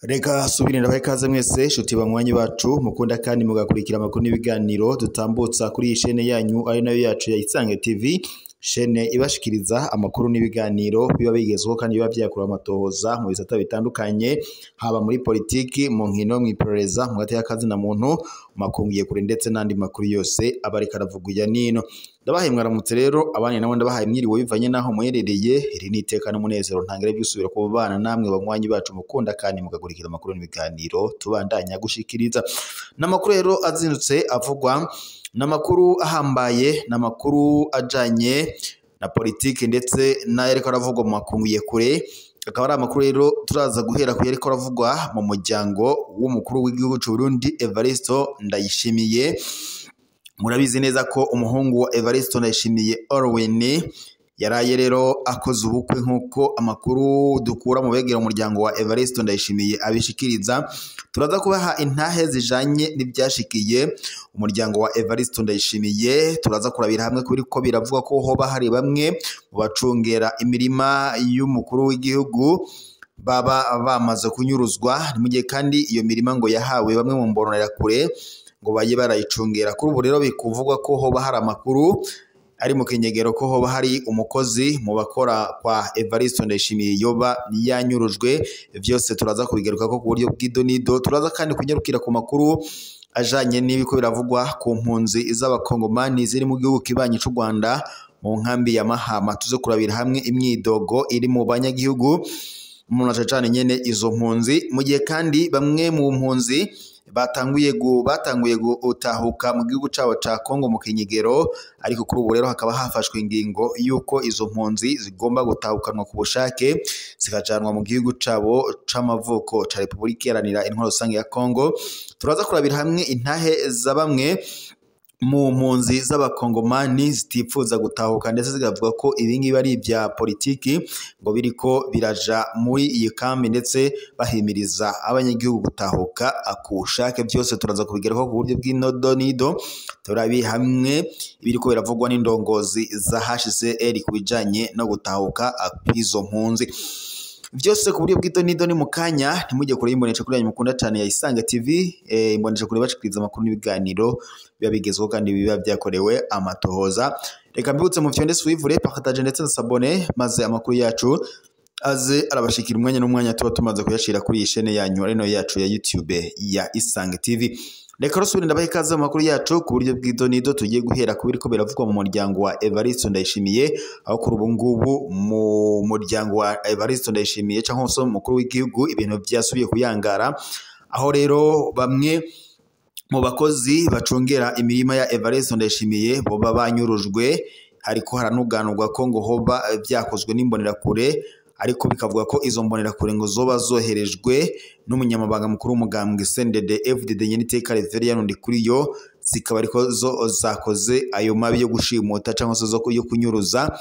Reka subire ndabaye kaze mwese shuti banywanyi bacu mukunda kandi mugakurikira amakuru n'ibiganiro dutambutsa kuri iyi chaîne yanyu ari nayo yacu ya Isange TV, chaîne ibashikiriza amakuru n'ibiganiro biba bigezweho kandi biba byakura amatohoza mu bisata bitandukanye, haba muri politiki, mu nkino, mu iperereza, mu gateka kazi na muntu, makungiye kure ndetse n'andi makuru yose abari karavuguya nino. Ndabahaye mwaramutse rero abanye nabo ndabahaye mwiriwe bivanye naho muherereye, iri niteka n'umunezero ntangire byusubira ku bana namwe banywanyi bacu mukunda kandi mugagurikira amakuru n'ibiganiro tubandanya gushikiriza. Namakuru rero azindutse avugwa namakuru ahambaye, namakuru ajanye na politiki ndetse n'ayariko aravugwa mu makungiye kure. Akaba ari amakuru rero turaza guhera ku yariko aravugwa mu muryango w'umukuru w'igihugu cy'u Burundi Evariste Ndayishimiye. Murabizi neza ko umuhungu wa Evariste Ndayishimiye Orwin yaraye rero akoze ubukwe nk'uko amakuru dukura mu begera umuryango wa Evariste Ndayishimiye abishikiriza. Turaza kubaha intahe zijanye n'ibyashikiye umuryango wa Evariste Ndayishimiye, turaza kurabira hamwe kuri ko biravuga ko hoba hari bamwe mu bacungera imirima y'umukuru w'igihugu baba bamaze kunyuruzwa, mu gihe kandi iyo mirima ngo yahawe bamwe mu mbonera kure ngo baye barayicungera. Kuri ubu rero bikuvugwa ko hoba hari amakuru ari mu kinyegero ko hoba hari umukozi mu bakora kwa Evariste Ndayishimiye yoba yanyurujwe. Vyose turaza kubigaruka ko ku buryo bw'idonido. Turaza kandi kunyarukira ku makuru ajanye n'ibiko biravugwa ku mpunzi z'abakongomani ziri mu gihugu kibanyi c'u Rwanda mu nkambi ya Mahama. Tuze kurabira hamwe imyidogo iri mu banyagihugu umuntu acane nyene izo mpunzi, mu gihe kandi bamwe mu mpunzi batanguye gutahuka mu gihugu cabo ca Kongo mu kinyegero, ariko kuri ubu rero hakaba hafashwe ingingo yuko izo mpunzi zigomba gutahukanwa ku bushake zikajanwa mu gihugu cabo c'amavuko ca Republika Iharanira Intwaro Rusange ya Kongo. Turaza kurabira hamwe intahe za bamwe mu mpunzi z'abakongomani zitifuza gutahuka ndetse zigavuga ko ibingibi ari ibya politiki ngo biriko biraja muri iyi kambi ndetse bahimiriza abanyagihugu gutahuka akushake. Byose turaza kubigeraho ku buryo bw'inodonido. Turabi hamwe ibiriko biravugwa n'indongozi za HCR kubijanye no gutahuka akwizo mpunzi. Vyose ku buryo bw'idonido ni mukanya, ntimujye kure y'imbonesha kuri yanyu mukunda cyane ya Isange TV. Imbonesha kure bashikiriza amakuru n'ibiganiro biba bigezweho kandi biba byakorewe amatohoza. Reka mbibutse mu fyonde suivre partage ndetse na s'abonner, maze amakuru yacu aze arabashikira umwanya n'umwanya tuba tumaze kuyashira kuri iyi chaîne yanyu ari no yacu ya YouTube ya Isange TV. Reka rusubire ndabahe ikaze mu makuru yacu ku buryo bw'idonido. Tugiye guhera ku biriko biravugwa mu muryango wa Evariste Ndayishimiye, aho kuri ubu ngubu mu muryango wa Evariste Ndayishimiye cyangwa se umukuru w'igihugu ibintu byasubiye kuyangara, aho rero bamwe mu bakozi bacungera imirima ya Evariste Ndayishimiye boba banyurujwe, ariko haranuganurwa ko ngo hoba byakozwe n'imbonera kure, ariko bikavuga ko izo mbonera kure ngo zoba zoherejwe n'umunyamabanga mukuru w'umugambwe CNDD FDD Nyeniteka Reverien Ndikuriyo, zikaba ariko zo zakoze ayo mabi yo gushimuta cyangwa se zo kunyuruza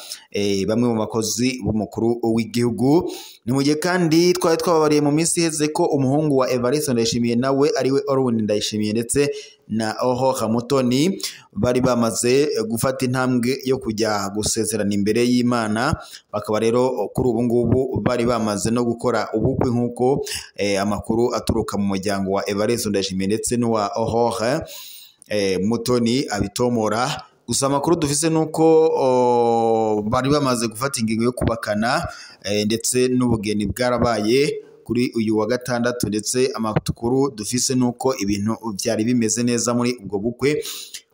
bamwe mu bakozi b'umukuru w'igihugu. Ni mu gihe kandi twari twababariye mu minsi iheze ko umuhungu wa Evariste Ndayishimiye nawe ariwe Orwin Ndayishimiye ndetse na Ohoha Mutoni bari bamaze gufata intambwe yo kujya gusezerana imbere y'Imana. Bakaba rero kuri ubu ngubu bari bamaze no gukora ubukwe nk'uko amakuru aturuka mu muryango wa Evariste Ndayishimiye ndetse n'uwa Ohoha Mutoni abitomora. Gusa amakuru dufise nuko bari bamaze gufata ingingo yo kubakana ndetse n'ubugeni bwarabaye kuri uyu wa gatandatu, ndetse amakuru dufise nuko ibintu byari bimeze neza muri ubwo bukwe.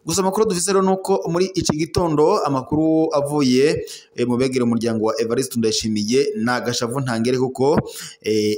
Gusa amakuru dufise rero nuko muri iki gitondo amakuru avuye mu begera umuryango wa Evariste Ndayishimiye nagashavu ntangere, kuko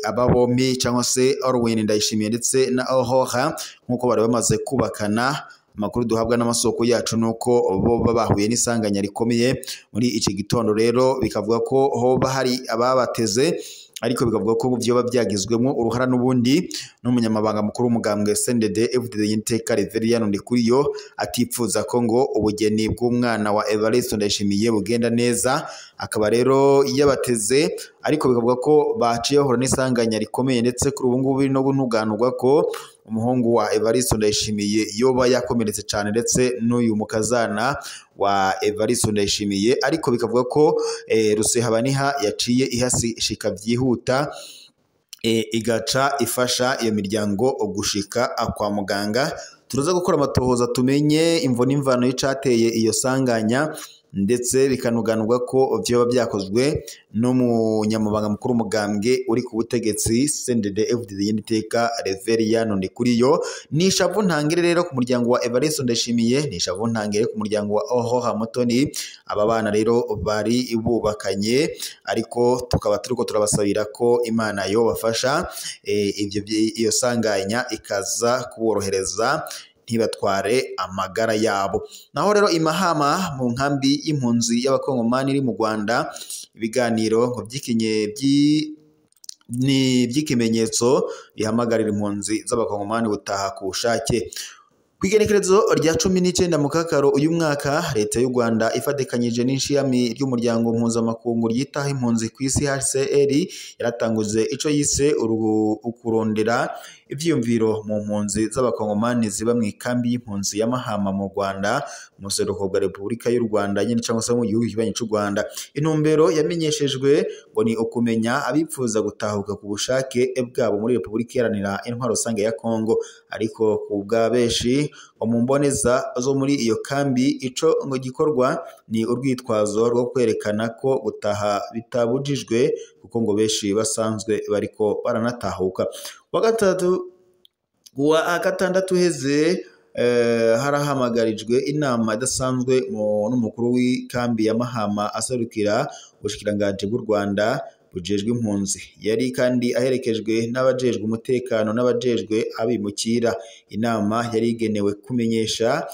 aba bombi cyangwa se Orwin Ndayishimiye ndetse na Ohoha nkuko bari bamaze kubakana. Amakuru duhabwa n'amasoko yacu nuko bo bahuye n'isanganya rikomeye muri iki gitondo. Rero bikavuga ko hoba hari ababateze, ariko bikavuga ko byoba byagizwemo uruhara n'ubundi n'umunyamabanga mukuru w'umugambwe CNDD FDD Nyeniteka Reverien Ndikuriyo atifuza ko ngo ubugeni bw'umwana wa Evariste Ndayishimiye bugenda neza, akaba rero yabateze, ariko bikavuga ko baciye bahura n'isanganya rikomeye ndetse kuri ubu ngubu no gunuganurwa ko umuhungu wa Evariste Ndayishimiye yoba yakomeretse cyane ndetse n'uyu mukazana wa Evariste Ndayishimiye, ariko bikavuga ko Rusehabaniha yaciye ihashika byihuta igaca ifasha iyo miryango gushika kwa muganga. Turaza gukora amatohoza tumenye imvo n'imvano y'icateye iyo sanganya, ndetse bikanuganurwa ko vyoba byakozwe no munyamabanga mukuru umugambwe uri ku butegetsi CNDD-FDD y'iteka Reveriyano Ndikuriyo. Ni ishavu ntangere rero ku muryango wa Evariste Ndayishimiye, ni ishavu ntangere ku muryango wa Ohoha Mutoni. Aba bana rero bari bubakanye, ariko tukaba turiko turabasabira ko Imana yo bafasha iyo sanganya ikaza kuborohereza ntibatware amagara yabo. Naho rero imahama mu nkambi y'impunzi y'abakongomani iri mu Rwanda, ibiganiro ngo by'ikimenyetso bihamagarira impunzi z'abakongomani gutaha ku bushake. Kwigenekerezo rya 19 Mukakaro uyu mwaka, leta y'u Rwanda ifatikanyije n'ishami ry'umuryango mpuzamakungu ryitaho impunzi ku isi HCR yaratanguje ico yise ukurondera ivyiyumviro mu mpunzi z'abakongomani ziba mu ikambi y'impunzi ya Mahama mu Rwanda, mu seruko bwa Repubulika y'u Rwanda nyine cyangwa se mu gihugu kibanyi cy'u Rwanda. Intumbero yamenyeshejwe ngo ni ukumenya abipfuza gutahuka ku bushake bwabo muri Repubulika Iharanira Intwaro Rusange ya Kongo, ariko ku bwa beshi mu mboneza zo muri iyo kambi ico ngo gikorwa ni urwitwazo rwo kwerekana ko gutaha bitabujijwe, kuko ngo beshi basanzwe bariko baranatahuka. Wa gatandatu heze harahamagarijwe inama idasanzwe n'umukuru w'ikambi ya Mahama aserukira ubushikiranganji bw'u Rwanda bujejwe impunzi. Yari kandi aherekejwe n'abajejwe umutekano n'abajejwe abimukira. Inama yari igenewe kumenyesha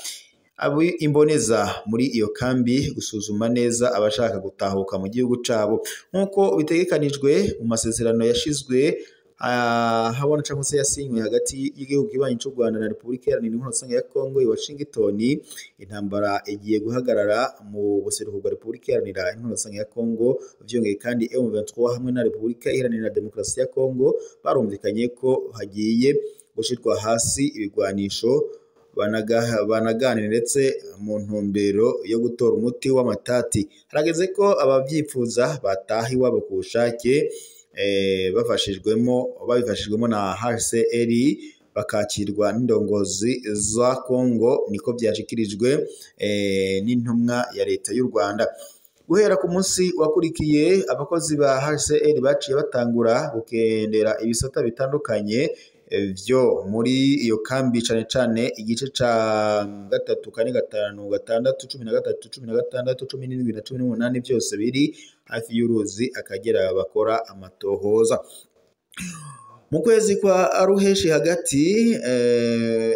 imboneza muri iyo kambi gusuzuma neza abashaka gutahuka mu gihugu cabo, nk'uko bitegekanijwe mu masezerano yashizwe habona cyangwa se yasinywe hagati y'igihugu kibanyi cy'u Rwanda na Repubulika Iharanira Intwaro Rusange ya Kongo i Washington. Intambara igiye guhagarara mu buseruko bwa Repubulika Iharanira Intwaro Rusange ya Kongo. Vyongeye kandi M23 hamwe na Repubulika Iharanira Demokarasi ya Kongo barumvikanye ko hagiye gushirwa hasi ibigwanisho banaganira ndetse mu ntumbero yo gutora umuti w'amatati. Harageze ko abavyifuza bataha iwabo ku bushake babifashijwemo na HCR bakakirwa n'indongozi za Kongo, niko byashikirijwe n'intumwa ya leta y'u Rwanda. Guhera ku munsi wakurikiye, abakozi ba HCR baciye batangura gukendera ibisata bitandukanye vyo muri iyo kambi, cane cane igice ca 3, 4, 5, 6, 13, 16, 17 na 18 byose biri hafi y'uruzi Akagera bakora amatohoza. Mu kwezi kwa Ruheshi hagati,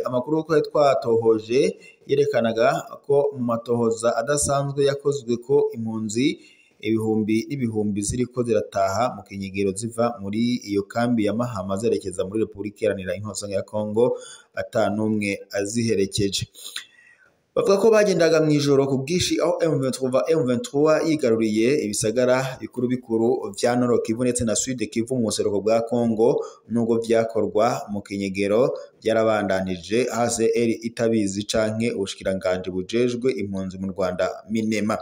amakuru ko twatohoje yerekanaga ko mu matohoza adasanzwe yakozwe ko impunzi ibihumbi n'ibihumbi ziriko zirataha mu kinyegero ziva muri iyo kambi ya Mahama zerekeza muri Repubulika Iharanira Intwaro Rusange ya Kongo, atanumwe aziherekeje. Bavuga ko bagendaga mu ijoro ku bwishi, aho M23 yigaruriye ibisagara bikuru bikuru vya Nord Kivu ndetse na Sud Kivu mu buseruko bwa Kongo. Nubwo vyakorwa mu kinyegero byarabandanije, HCR itabizi canke ubushikiranganji bujejwe impunzi mu Rwanda Minema.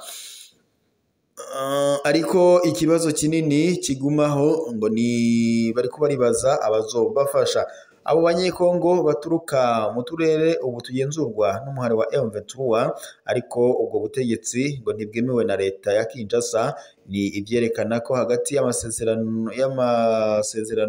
Ariko ikibazo kinini kigumaho ngo ni bariko baribaza abazobafasha. Abo banyekongo baturuka mu turere ubu tugenzurwa n'umuhari wa M23, ariko ubwo butegetsi ngo ntibwemewe na leta ya Kinshasa. Ni ivyerekana ko hagati y'amasezerano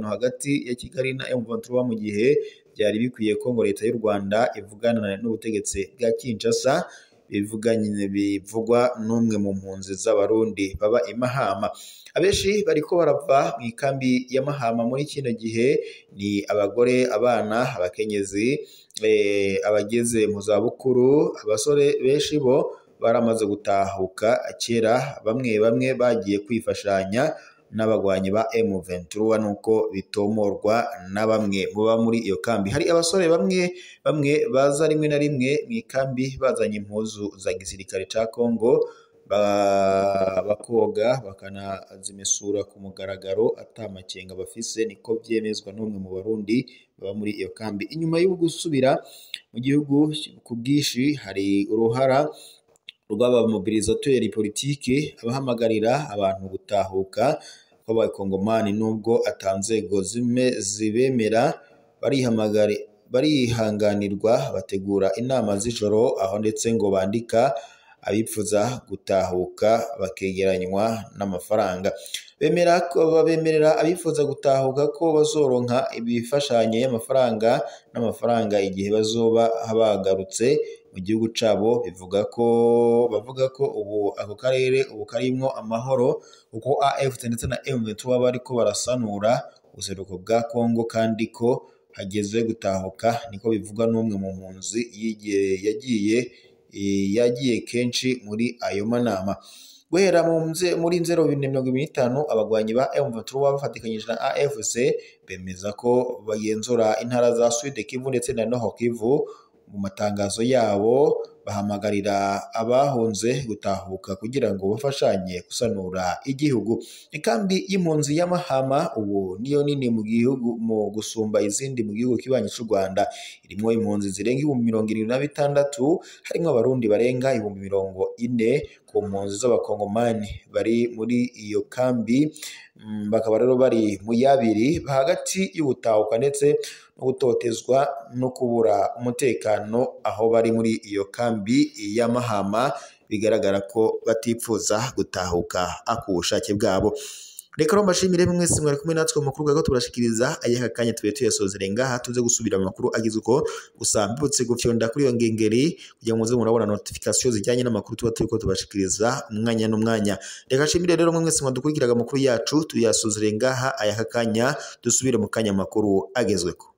hagati ya Kigali na M23 mu gihe byari bikwiye ko ngo leta y'u Rwanda ivugana n'ubutegetsi bwa Kinshasa. Bivugwa n'umwe mu mpunzi z'abarundi baba i Mahama. Abeshi bariko barava mu ikambi ya Mahama muri kino gihe ni abagore, abana, abakenyezi, abageze mu za bukuru. Abasore beshi bo baramaze gutahuka kera, bamwe bagiye kwifashanya n'abagwanyi ba M23, nuko bitomorwa na bamwe muba muri iyo kambi. Hari abasore bamwe baza rimwe na rimwe mu ikambi bazanye impuzu za gisirikare ca Kongo, bakoga bakanazimesura ku mugaragaro atamakenga bafise, niko vyemezwa n'umwe mu barundi baba muri iyo kambi. Inyuma yo gusubira mu gihugu ku bwishi, hari uruhara rw'abamobilisateri politike abahamagarira abantu gutahuka kw'abakongomani, nubwo atanzego zibemera barihanganirwa, bategura inama z'ijoro aho ndetse ngo bandika abipfuza gutahuka bakegeranywa n'amafaranga. Bemerera abifuza gutahuka ko bazoronka ibifashanye y'amafaranga igihe bazoba bagarutse mu gihugu cabo. Bavuga ko ubu ako karere ubu karimwo amahoro, kuko AFC ndetse na M23 bariko barasanura ubuseruko bwa Kongo, kandi ko hageze gutahuka, niko bivugwa n'umwe mu mpunzi yagiye kenshi muri ayo manama. Guhera muri 2025 abagwanyi ba M23 bafatikanyije na AFC bemeza ko bagenzura intara za Sud Kivu ndetse na Nord Kivu. Mu matangazo yabo bahamagarira abahunze gutahuka kugira ngo bafashanye gusanura igihugu. Ikambi y'impunzi ya Mahama ubu niyo nini mu gihugu mu gusumba izindi mu gihugu kibanyi cy'u Rwanda, irimo impunzi zirenga 76,000, harimo abarundi barenga 40,000 ku mpunzi z'abakongomani bari muri iyo kambi. Bakaba rero bari mu yabiri hagati y'ubutahuka ndetse no gutotezwa no kubura umutekano aho bari muri iyo kambi ya Mahama, bigaragara ko batipfuza gutahuka ku bushake bwabo. Reka rero mbashimire mwese mwari kumwe natwe mu makuru gato turashikiriza ayaka kanya tuye tuyasozere ngaha, tuze gusubira mu makuru agize uko gusa mbutse gufyonda kuri iyo ngengeri kugira ngo muze murabona notification zijyanye n'amakuru tuba turiko tubashikiriza umwanya n'umwanya. Reka nshimire rero mwese mwadukurikiraga amakuru yacu tuyasozere ngaha ayaka kanya, dusubire mu kanya makuru agezweko.